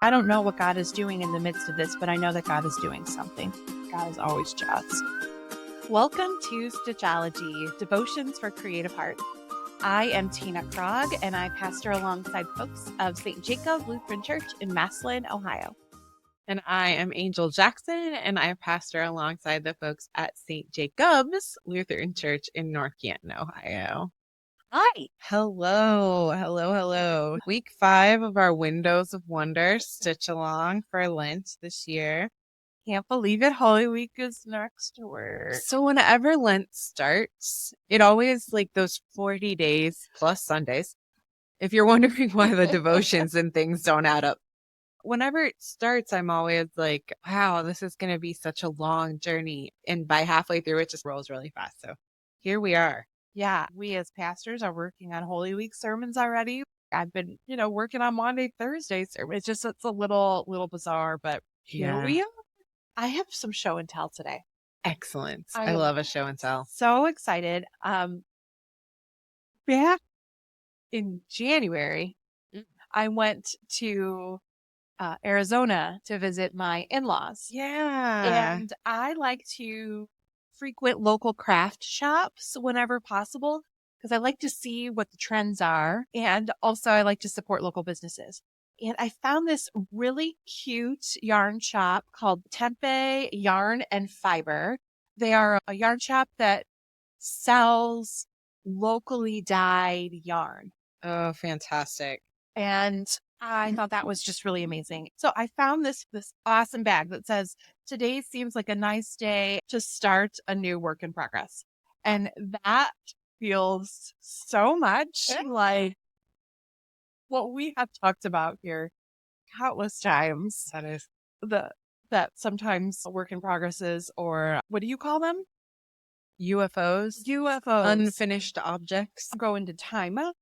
I don't know what God is doing in the midst of this, but I know that God is doing something. God is always just. Welcome to Stitchology Devotions for Creative Heart. I am Tina Crog, and I pastor alongside folks of St. Jacob Lutheran Church in Massillon, Ohio. And I am Angel Jackson, and I pastor alongside the folks at St. Jacob's Lutheran Church in North Canton, Ohio. Hi. Hello. Week 5 of our Windows of Wonder Stitch Along for Lent this year. Can't believe it. Holy Week is next week. So whenever Lent starts, it always those 40 days plus Sundays. If you're wondering why the devotions and things don't add up. Whenever it starts, I'm always like, wow, this is going to be such a long journey. And by halfway through, it just rolls really fast. So here we are. Yeah, we as pastors are working on Holy Week sermons already. I've been, working on Monday, Thursday sermons. It's a little bizarre, but here we are. I have some show and tell today. Excellent. I love a show and tell. So excited. Back in January, I went to Arizona to visit my in-laws. Yeah. And I like to frequent local craft shops whenever possible because I like to see what the trends are. And also I like to support local businesses. And I found this really cute yarn shop called Tempe Yarn and Fiber. They are a yarn shop that sells locally dyed yarn. Oh, fantastic. And I thought that was just really amazing. So I found this awesome bag that says, today seems like a nice day to start a new work in progress. And that feels so much like what we have talked about here countless times. That is that sometimes work in progresses, or what do you call them? UFOs. Unfinished objects. Go into timeout.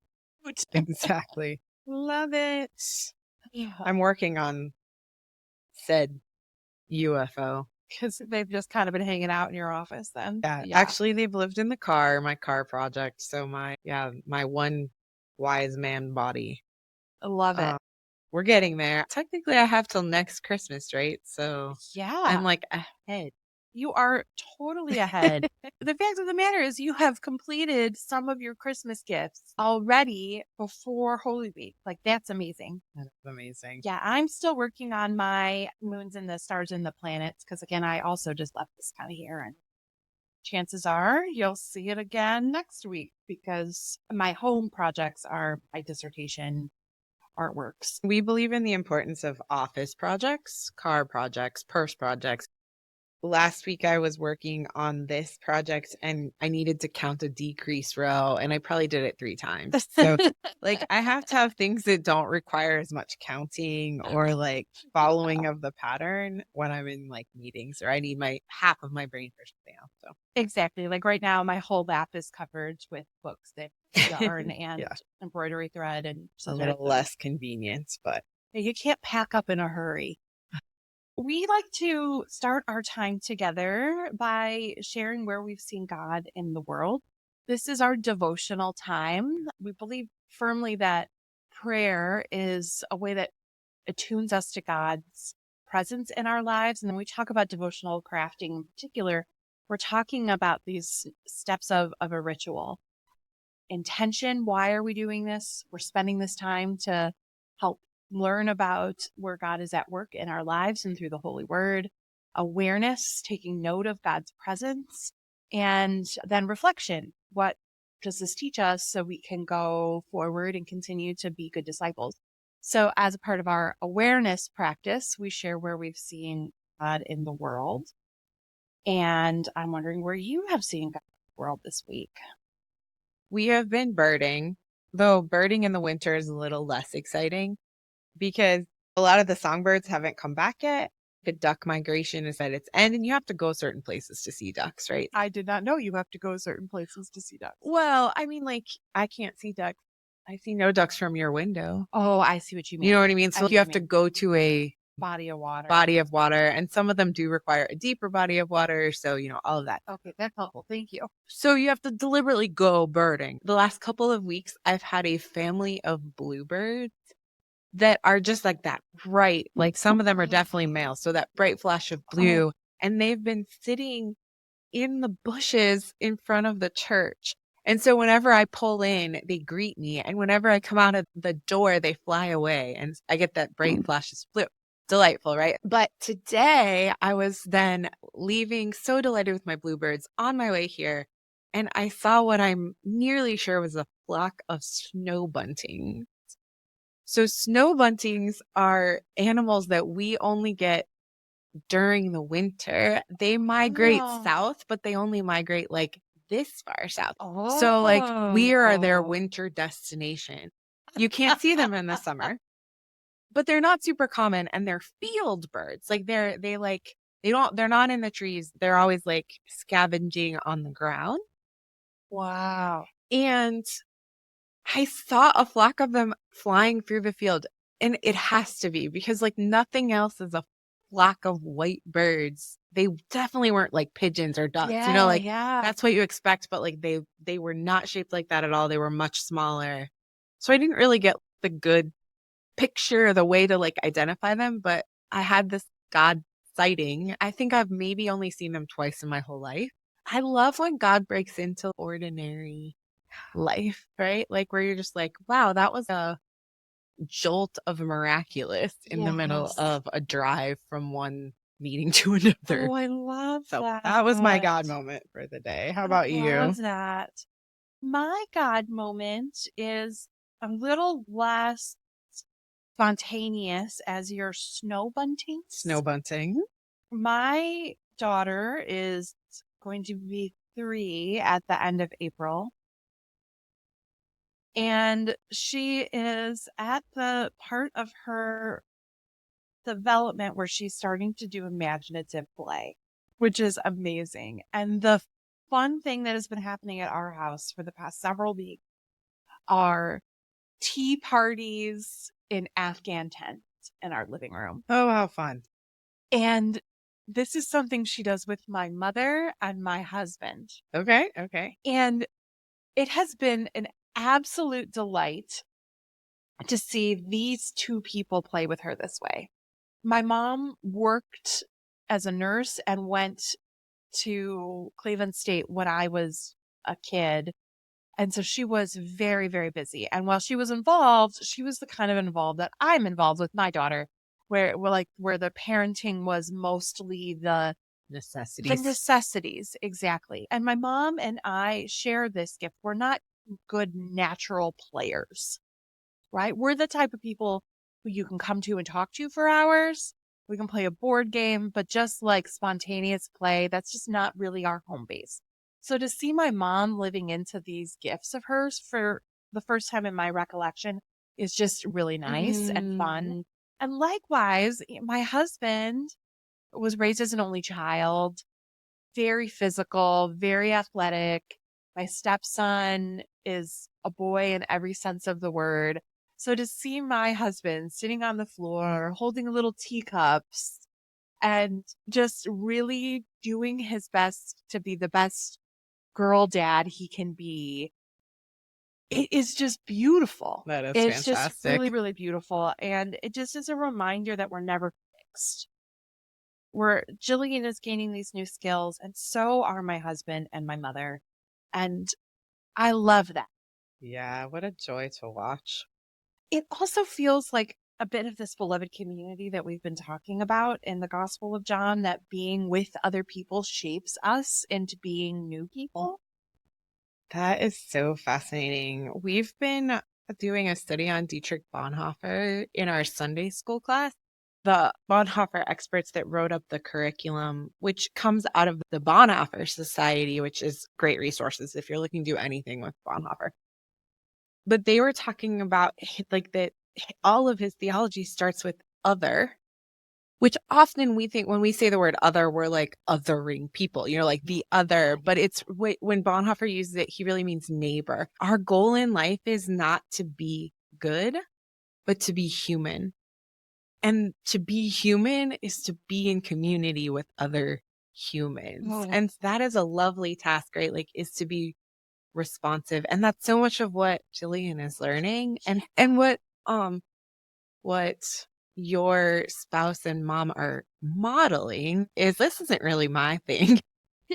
Exactly. Love it. Yeah. I'm working on said UFO. Because they've just kind of been hanging out in your office then. Yeah. Actually, they've lived in the car, my car project. So my one wise man body. I love it. We're getting there. Technically, I have till next Christmas, right? So yeah, I'm ahead. You are totally ahead. The fact of the matter is you have completed some of your Christmas gifts already before Holy Week. That's amazing. That's amazing. Yeah, I'm still working on my moons and the stars and the planets because, again, I also just left this kind of here. And chances are you'll see it again next week because my home projects are my dissertation artworks. We believe in the importance of office projects, car projects, purse projects. Last week I was working on this project and I needed to count a decrease row and I probably did it 3 times. So I have to have things that don't require as much counting or following of the pattern when I'm in meetings, or I need my half of my brain for something else. So exactly. Right now my whole lap is covered with books that yarn and embroidery thread, and so a little less convenient, but you can't pack up in a hurry. We like to start our time together by sharing where we've seen God in the world. This is our devotional time. We believe firmly that prayer is a way that attunes us to God's presence in our lives. And then we talk about devotional crafting in particular. We're talking about these steps of a ritual. Intention, why are we doing this? We're spending this time to help learn about where God is at work in our lives and through the Holy Word. Awareness, taking note of God's presence, and then reflection. What does this teach us so we can go forward and continue to be good disciples? So as a part of our awareness practice, we share where we've seen God in the world. And I'm wondering where you have seen God in the world this week. We have been birding, though birding in the winter is a little less exciting because a lot of the songbirds haven't come back yet. The duck migration is at its end, and you have to go certain places to see ducks, right? I did not know you have to go certain places to see ducks. Well, I mean, I can't see ducks. I see no ducks from your window. Oh, I see what you mean. You know what I mean? So you have to go to a body of water. And some of them do require a deeper body of water. So, all of that. Okay, that's helpful. Thank you. So you have to deliberately go birding. The last couple of weeks, I've had a family of bluebirds that are just like that bright, like some of them are definitely male, so that bright flash of Oh, blue. And they've been sitting in the bushes in front of the church. And so whenever I pull in, they greet me. And whenever I come out of the door, they fly away. And I get that bright flash of blue. Delightful, right? But today I was then leaving, so delighted with my bluebirds on my way here. And I saw what I'm nearly sure was a flock of snow bunting. So snow buntings are animals that we only get during the winter. They migrate oh, south, but they only migrate like this far south. So like we are their oh. winter destination. You can't see them in the summer, but they're not super common and they're field birds. Like they're not in the trees. They're always like scavenging on the ground. Wow. And I saw a flock of them flying through the field, and it has to be because like nothing else is a flock of white birds. They definitely weren't like pigeons or ducks, Yeah, like yeah. that's what you expect, but like they were not shaped like that at all. They were much smaller. So I didn't really get the good picture or the way to like identify them, but I had this God sighting. I think I've maybe only seen them twice in my whole life. I love when God breaks into ordinary life, right? Like where you're just like, wow, that was a jolt of miraculous in the middle Yes. of a drive from one meeting to Oh, another. I love So that. that was my God moment for the day. How I about love you? that. My God moment is a little less spontaneous as your snow Snow buntings. bunting. My daughter is going to be 3 at the end of April, and she is at the part of her development where she's starting to do imaginative play, which is amazing. And the fun thing that has been happening at our house for the past several weeks are tea parties in Afghan tents in our living room. Oh, how fun. And this is something she does with my mother and my husband. Okay. Okay. And it has been an absolute delight to see these two people play with her this way. My mom worked as a nurse and went to Cleveland State when I was a kid. And so she was very, very busy. And while she was involved, she was the kind of involved that I'm involved with my daughter, where the parenting was mostly the Necessities. necessities, exactly. And my mom and I share this gift. We're not good natural players, right? We're the type of people who you can come to and talk to for hours. We can play a board game, but just like spontaneous play, that's just not really our home base. So to see my mom living into these gifts of hers for the first time in my recollection is just really nice and Mhm. fun. And likewise, my husband was raised as an only child, very physical, very athletic. My stepson is a boy in every sense of the word. So to see my husband sitting on the floor, holding little teacups and just really doing his best to be the best girl dad he can be, it is just beautiful. That is It's just really, fantastic. really beautiful. And it just is a reminder that we're never fixed. We're Jillian is gaining these new skills, and so are my husband and my mother. And I love that. Yeah, what a joy to watch. It also feels like a bit of this beloved community that we've been talking about in the Gospel of John, that being with other people shapes us into being new people. That is so fascinating. We've been doing a study on Dietrich Bonhoeffer in our Sunday school class. The Bonhoeffer experts that wrote up the curriculum, which comes out of the Bonhoeffer Society, which is great resources if you're looking to do anything with Bonhoeffer. But they were talking about like that all of his theology starts with other, which often we think when we say the word other, we're like othering people, like the other. But it's when Bonhoeffer uses it, he really means neighbor. Our goal in life is not to be good, but to be human. And to be human is to be in community with other humans. Oh, And that is a lovely task, right? Like, is to be responsive. And that's so much of what Jillian is learning and what what your spouse and mom are modeling is this isn't really my thing,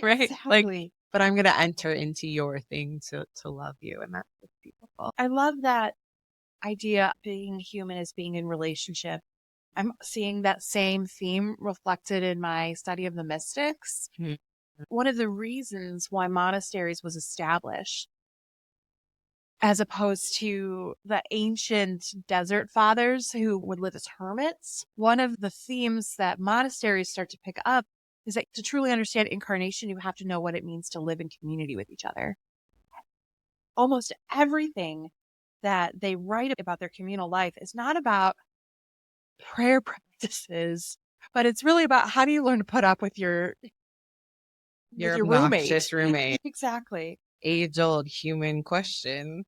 right? Like, Exactly. but I'm going to enter into your thing to love you. And that's what's beautiful. I love that idea of being human as being in relationship. I'm seeing that same theme reflected in my study of the mystics. Mhm. One of the reasons why monasteries was established, as opposed to the ancient desert fathers who would live as hermits, one of the themes that monasteries start to pick up is that to truly understand incarnation, you have to know what it means to live in community with each other. Almost everything that they write about their communal life is not about prayer practices, but it's really about how do you learn to put up with Your your roommate. obnoxious roommate, Exactly. age old human question.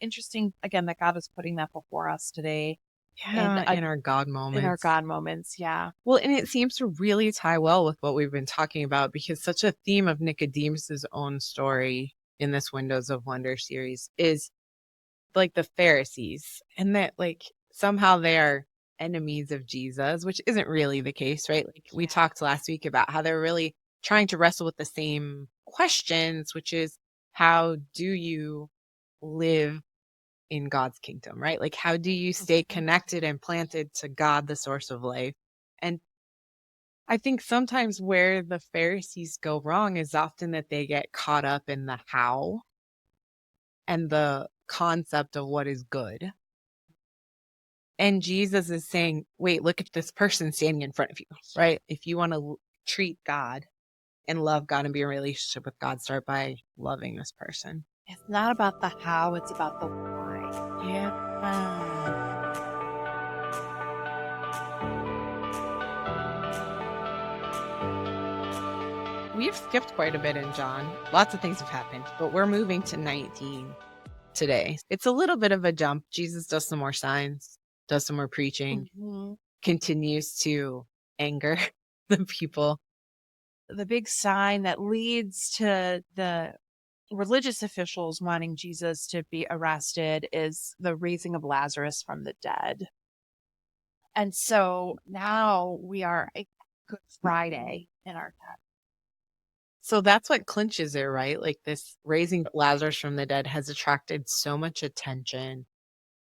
Interesting again that God is putting that before us today Yeah, in our God in our moments. God moments. Yeah. Well, and it seems to really tie well with what we've been talking about because such a theme of Nicodemus's own story in this Windows of Wonder series is like the Pharisees and that like somehow they are enemies of Jesus, which isn't really the case, right? Like we Yeah. talked last week about how they're really trying to wrestle with the same questions, which is how do you live in God's kingdom, right? Like how do you stay Mhm. connected and planted to God, the source of life? And I think sometimes where the Pharisees go wrong is often that they get caught up in the how and the concept of what is good. And Jesus is saying, wait, look at this person standing in front of you, right? If you want to treat God and love God and be in a relationship with God, start by loving this person. It's not about the how, it's about the why. Yeah. We've skipped quite a bit in John. Lots of things have happened, but we're moving to 19 today. It's a little bit of a jump. Jesus does some more signs, does some more preaching, Mhm. continues to anger the people. The big sign that leads to the religious officials wanting Jesus to be arrested is the raising of Lazarus from the dead. And so now we are a Good Friday in our text. So that's what clinches it, right? Like this raising Lazarus from the dead has attracted so much attention.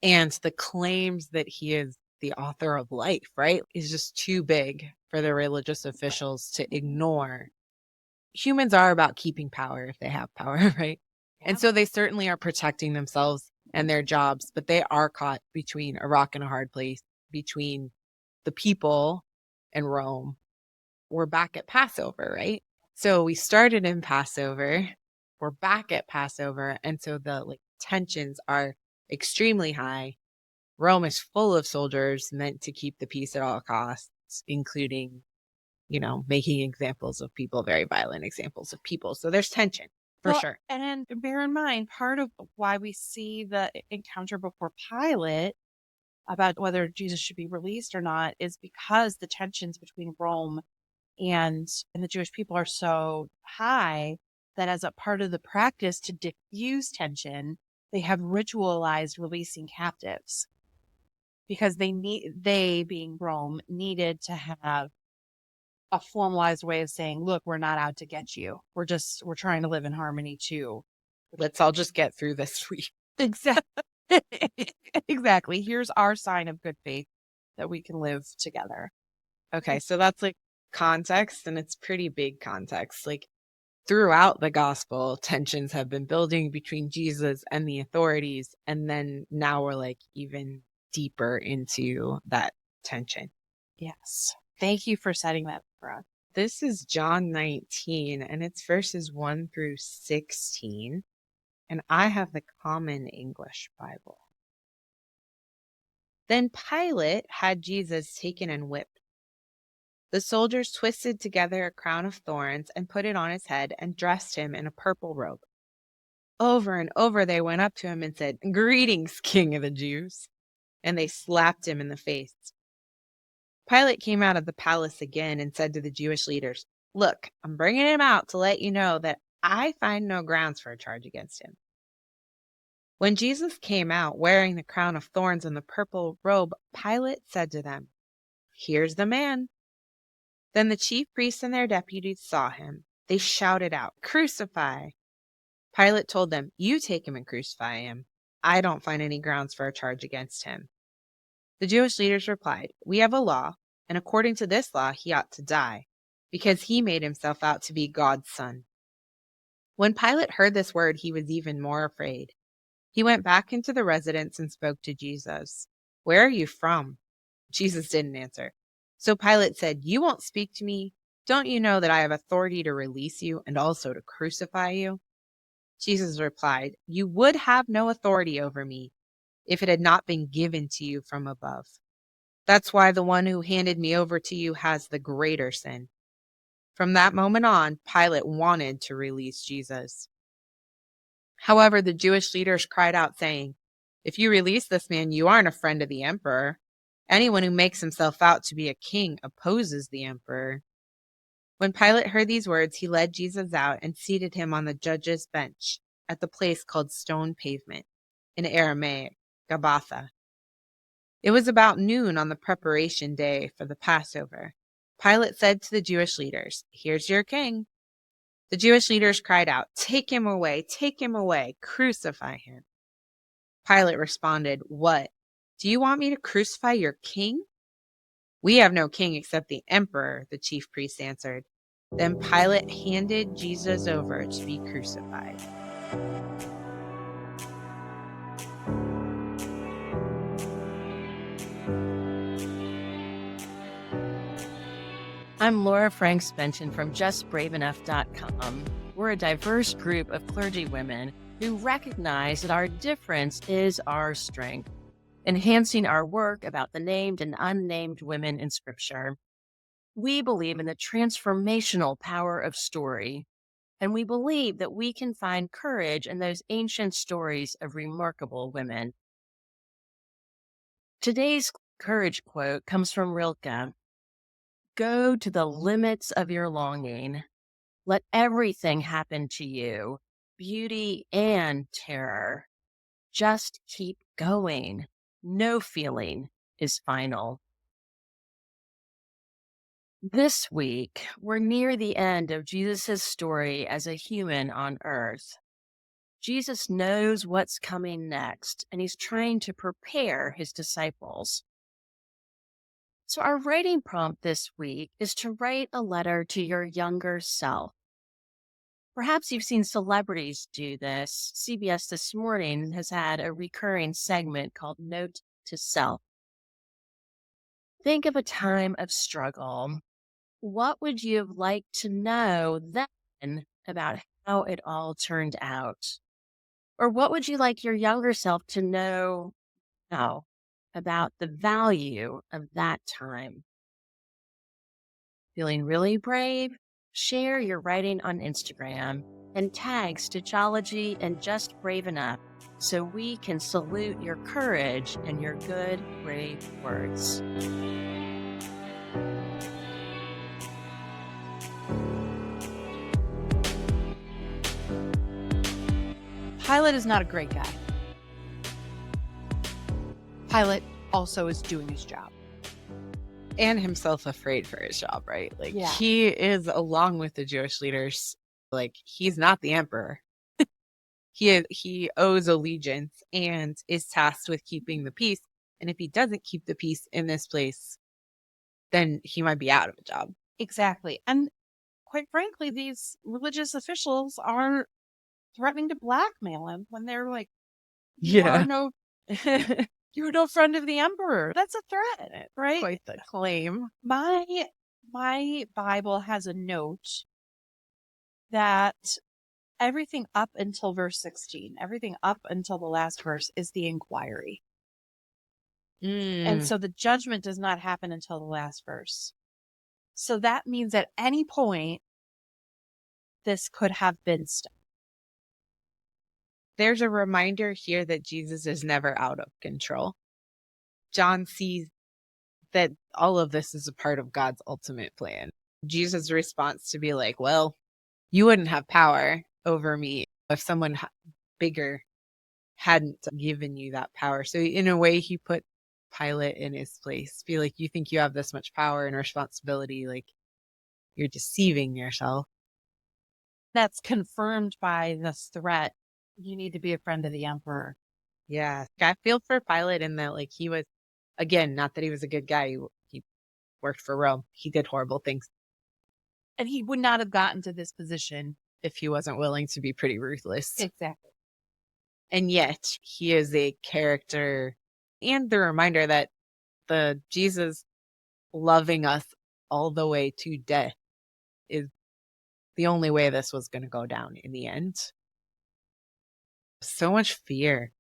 And the claims that he is the author of life, right, is just too big for the religious officials to ignore. Humans are about keeping power if they have power, right? And Yeah. so they certainly are protecting themselves and their jobs, but they are caught between a rock and a hard place, between the people and Rome. We're back at Passover, right? So we started in Passover, we're back at Passover, and so the like tensions are extremely high. Rome is full of soldiers meant to keep the peace at all costs, including, making examples of people, very violent examples of people. So there's tension for Well, sure. and then bear in mind, part of why we see the encounter before Pilate about whether Jesus should be released or not is because the tensions between Rome and the Jewish people are so high that as a part of the practice to diffuse tension, they have ritualized releasing captives because they being Rome needed to have a formalized way of saying, look, we're not out to get you. We're trying to live in harmony too. Let's all just get through this week. Exactly. Exactly. Here's our sign of good faith that we can live together. Okay, so that's like context, and it's pretty big context. Like throughout the gospel, tensions have been building between Jesus and the authorities. And then now we're like even deeper into that tension. Yes. Thank you for setting that for us. This is John 19, and it's verses 1 through 16. And I have the Common English Bible. Then Pilate had Jesus taken and whipped. The soldiers twisted together a crown of thorns and put it on his head and dressed him in a purple robe. Over and over they went up to him and said, "Greetings, King of the Jews." And they slapped him in the face. Pilate came out of the palace again and said to the Jewish leaders, "Look, I'm bringing him out to let you know that I find no grounds for a charge against him." When Jesus came out wearing the crown of thorns and the purple robe, Pilate said to them, "Here's the man." Then the chief priests and their deputies saw him. They shouted out, "Crucify!" Pilate told them, "You take him and crucify him. I don't find any grounds for a charge against him." The Jewish leaders replied, "We have a law, and according to this law he ought to die, because he made himself out to be God's son." When Pilate heard this word, he was even more afraid. He went back into the residence and spoke to Jesus. "Where are you from?" Jesus didn't answer. So Pilate said, "You won't speak to me? Don't you know that I have authority to release you and also to crucify you?" Jesus replied, "You would have no authority over me if it had not been given to you from above. That's why the one who handed me over to you has the greater sin." From that moment on, Pilate wanted to release Jesus. However, the Jewish leaders cried out, saying, "If you release this man, you aren't a friend of the emperor. Anyone who makes himself out to be a king opposes the emperor." When Pilate heard these words, he led Jesus out and seated him on the judge's bench at the place called Stone Pavement, in Aramaic, Gabbatha. It was about noon on the preparation day for the Passover. Pilate said to the Jewish leaders, "Here's your king." The Jewish leaders cried out, take him away, crucify him." Pilate responded, "What? Do you want me to crucify your king?" "We have no king except the emperor," the chief priest answered. Then Pilate handed Jesus over to be crucified. I'm Laura Franks Benton from justbraveenough.com. We're a diverse group of clergy women who recognize that our difference is our strength, enhancing our work about the named and unnamed women in Scripture. We believe in the transformational power of story, and we believe that we can find courage in those ancient stories of remarkable women. Today's courage quote comes from Rilke. "Go to the limits of your longing. Let everything happen to you, beauty and terror. Just keep going. No feeling is final." This week, we're near the end of Jesus' story as a human on earth. Jesus knows what's coming next, and he's trying to prepare his disciples. So, our writing prompt this week is to write a letter to your younger self. Perhaps you've seen celebrities do this. CBS This Morning has had a recurring segment called Note to Self. Think of a time of struggle. What would you have liked to know then about how it all turned out? Or what would you like your younger self to know now about the value of that time? Feeling really brave? Share your writing on Instagram and tag Stitchology and Just Brave Enough so we can salute your courage and your good, brave words. Pilate is not a great guy. Pilate also is doing his job. And himself afraid for his job, right? Like, Yeah. he is, along with the Jewish leaders, like, he's not the emperor. He owes allegiance and is tasked with keeping the peace. And if he doesn't keep the peace in this place, then he might be out of a job. Exactly. And quite frankly, these religious officials are threatening to blackmail him when they're like, you are no you're no friend of the emperor. That's a threat, right? Quite the claim. My Bible has a note that everything up until verse 16, everything up until the last verse is the inquiry. And so the judgment does not happen until the last verse. So that means at any point, this could have been stopped. There's a reminder here that Jesus is never out of control. John sees that all of this is a part of God's ultimate plan. Jesus' response to be like, "Well, you wouldn't have power over me if someone bigger hadn't given you that power. So in a way, he put Pilate in his place. Be like, you think you have this much power and responsibility, like you're deceiving yourself. That's confirmed by this threat. You need to be a friend of the emperor. Yeah. I feel for Pilate in that, like, he was, again, not that he was a good guy. He worked for Rome. He did horrible things And he would not have gotten to this position. if he wasn't willing to be pretty ruthless. Exactly. And yet he is a character and the reminder that the Jesus loving us all the way to death is the only way this was going to go down in the end. So much fear.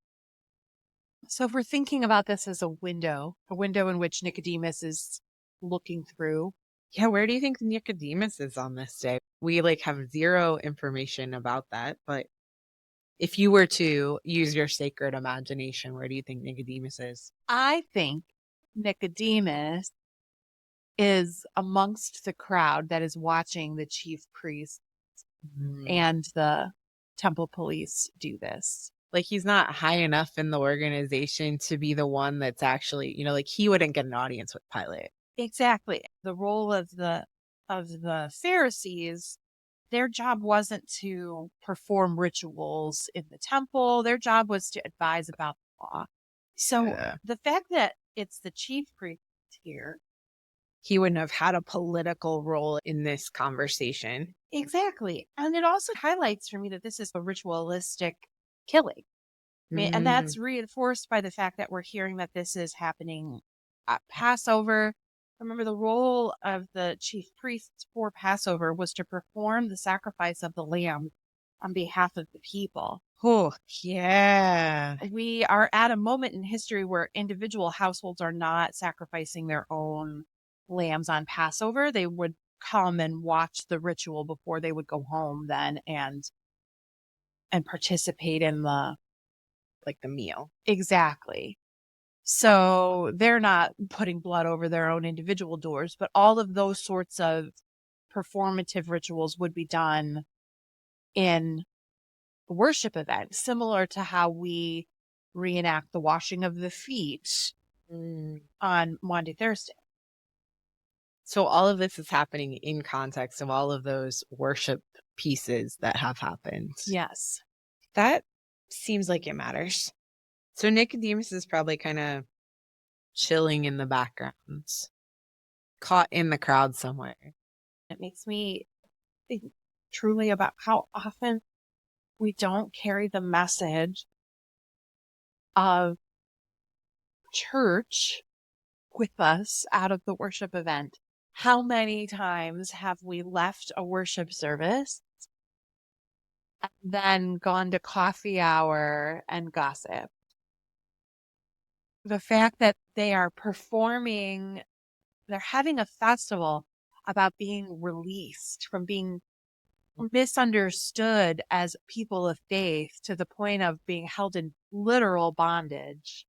So if we're thinking about this as a window in which Nicodemus is looking through, Yeah, where do you think Nicodemus is on this day? We like have zero information about that, but if you were to use your sacred imagination, where do you think Nicodemus is? I think Nicodemus is amongst the crowd that is watching the chief priest Mm. and the temple police do this. Like he's not high enough in the organization to be the one that's actually, like he wouldn't get an audience with Pilate. Exactly. The role of the Pharisees, their job wasn't to perform rituals in the temple. Their job was to advise about the law. So Yeah. the fact that it's the chief priest here. He wouldn't have had a political role in this conversation. Exactly. And it also highlights for me that this is a ritualistic killing. And Mm. that's reinforced by the fact that we're hearing that this is happening at Passover. Remember, the role of the chief priests for Passover was to perform the sacrifice of the lamb on behalf of the people. Oh, yeah. We are at a moment in history where individual households are not sacrificing their own lambs on Passover. They would come and watch the ritual before they would go home then and participate in the Like the meal. exactly. So they're not putting blood over their own individual doors, but all of those sorts of performative rituals would be done in a worship event, similar to how we reenact the washing of the feet Mm. on Maundy Thursday. So all of this is happening in context of all of those worship pieces that have happened. Yes. That seems like it matters. So Nicodemus is probably kind of chilling in the background, caught in the crowd somewhere. It makes me think truly about how often we don't carry the message of church with us out of the worship event. How many times have we left a worship service and then gone to coffee hour and gossip? The fact that they are performing, they're having a festival about being released from being misunderstood as people of faith to the point of being held in literal bondage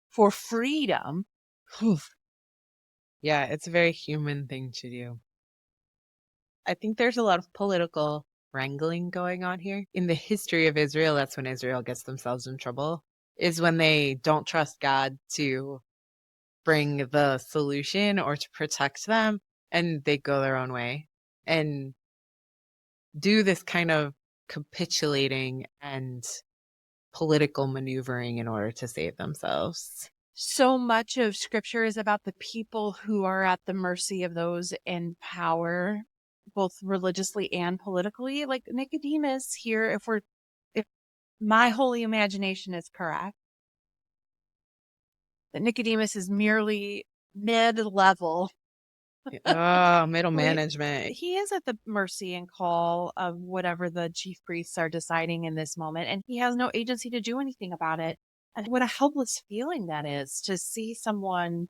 for freedom. Yeah, it's a very human thing to do. I think there's a lot of political wrangling going on here. In the history of Israel, that's when Israel gets themselves in trouble, is when they don't trust God to bring the solution or to protect them, and they go their own way and do this kind of capitulating and political maneuvering in order to save themselves. So much of scripture is about the people who are at the mercy of those in power, both religiously and politically. Like Nicodemus here, if my holy imagination is correct, that Nicodemus is merely mid-level. Oh, middle Right? management. He is at the mercy and call of whatever the chief priests are deciding in this moment, and he has no agency to do anything about it. And what a helpless feeling that is to see someone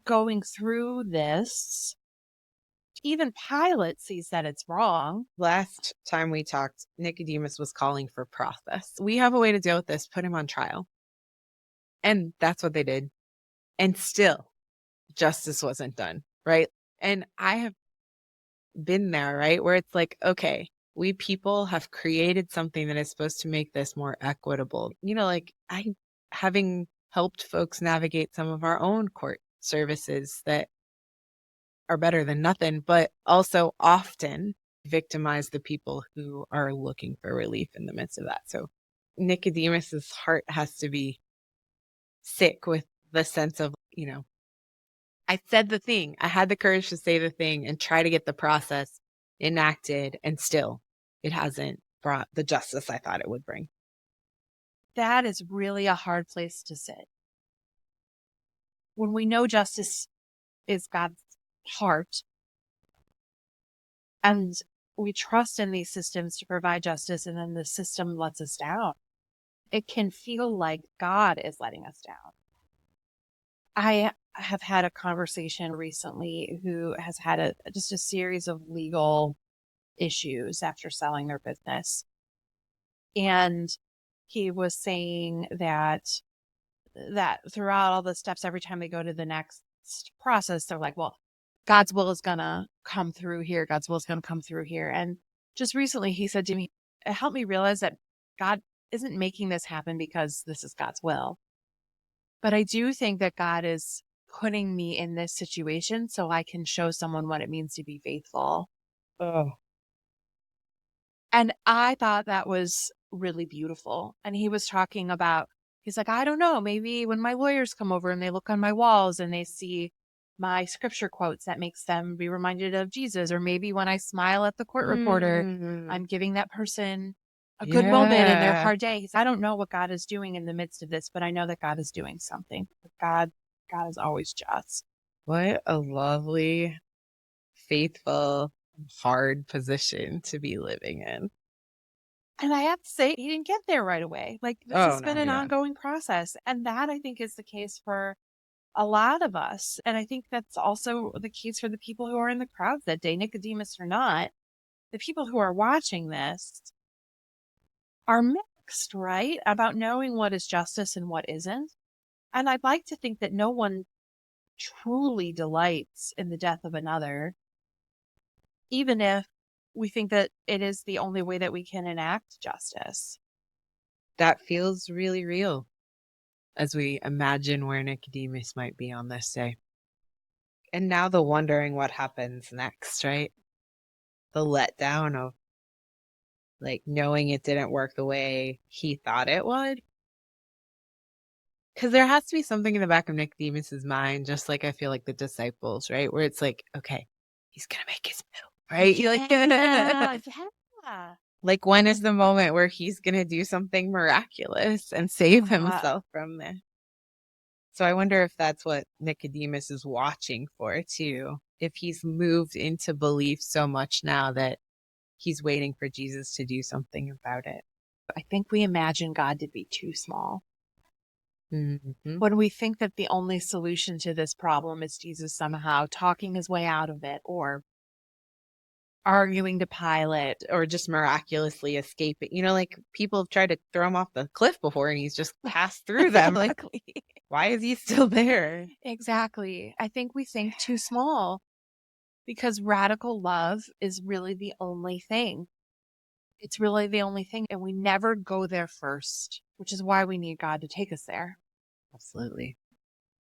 going through this. Even Pilate sees that it's wrong. Last time we talked, Nicodemus was calling for process. We have a way to deal with this, put him on trial. And that's what they did. And still, justice wasn't done, right? And I have been there, right? Where it's like, okay, we people have created something that is supposed to make this more equitable. Like having helped folks navigate some of our own court services that are better than nothing, but also often victimize the people who are looking for relief in the midst of that. So Nicodemus's heart has to be sick with the sense of, I said the thing, I had the courage to say the thing and try to get the process enacted, and still it hasn't brought the justice I thought it would bring. That is really a hard place to sit. When we know justice is God's heart and we trust in these systems to provide justice, and then the system lets us down, it can feel like God is letting us down. I have had a conversation recently who has had just a series of legal issues after selling their business. And he was saying that throughout all the steps, every time they go to the next process, they're like, well, God's will is going to come through here. God's will is going to come through here. And just recently he said to me, it helped me realize that God isn't making this happen because this is God's will. But I do think that God is putting me in this situation so I can show someone what it means to be faithful. Oh. And I thought that was really beautiful. And he was talking about, he's like, I don't know, maybe when my lawyers come over and they look on my walls and they see my scripture quotes, that makes them be reminded of Jesus. Or maybe when I smile at the court reporter, I'm giving that person a good moment in their hard day. I don't know what God is doing in the midst of this, but I know that God is doing something. God is always just. What a lovely, faithful, hard position to be living in. And I have to say, he didn't get there right away. Like, this has been an ongoing process. And that, I think, is the case for a lot of us. And I think that's also the case for the people who are in the crowd that day, Nicodemus or not. The people who are watching this are mixed, right? About knowing what is justice and what isn't. And I'd like to think that no one truly delights in the death of another, even if we think that it is the only way that we can enact justice. That feels really real as we imagine where Nicodemus might be on this day. And now the wondering what happens next, right? The letdown of like knowing it didn't work the way he thought it would. Because there has to be something in the back of Nicodemus's mind, just like I feel like the disciples, right? Where it's like, okay, he's going to make his move, right? Yeah. Like, when is the moment where he's going to do something miraculous and save himself from this? So I wonder if that's what Nicodemus is watching for too. If he's moved into belief so much now that he's waiting for Jesus to do something about it. I think we imagine God to be too small. Mm-hmm. When we think that the only solution to this problem is Jesus somehow talking his way out of it, or arguing to Pilate, or just miraculously escaping. Like people have tried to throw him off the cliff before and he's just passed through them. Like, why is he still there? Exactly. I think we think too small because radical love is really the only thing. It's really the only thing. And we never go there first, which is why we need God to take us there. Absolutely.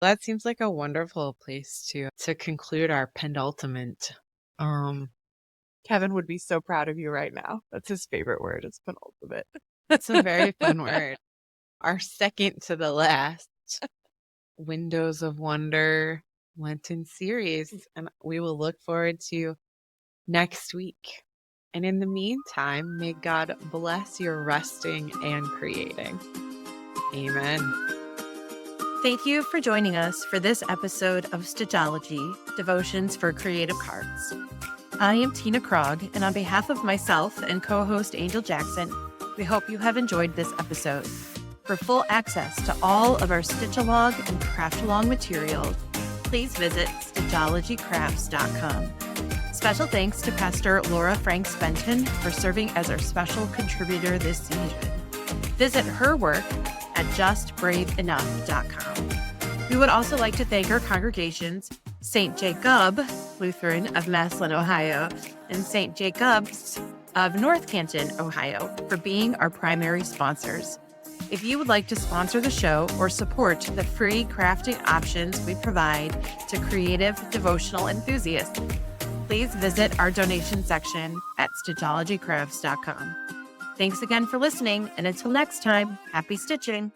That seems like a wonderful place to conclude our penultimate. Kevin would be so proud of you right now. That's his favorite word. It's penultimate. That's a very fun word. Our second to the last Windows of Wonder Lenten series. And we will look forward to next week. And in the meantime, may God bless your resting and creating. Amen. Thank you for joining us for this episode of Stitchology Devotions for Creative Cards. I am Tina Crog, and on behalf of myself and co-host Angel Jackson, we hope you have enjoyed this episode. For full access to all of our Stitch-along and Craft-along materials, please visit stitchologycrafts.com. Special thanks to Pastor Laura Franks Benton for serving as our special contributor this season. Visit her work at justbraveenough.com. We would also like to thank our congregations, St. Jacob Lutheran of Massillon, Ohio, and St. Jacob's of North Canton, Ohio, for being our primary sponsors. If you would like to sponsor the show or support the free crafting options we provide to creative devotional enthusiasts, please visit our donation section at stitchologycrafts.com. Thanks again for listening, and until next time, happy stitching!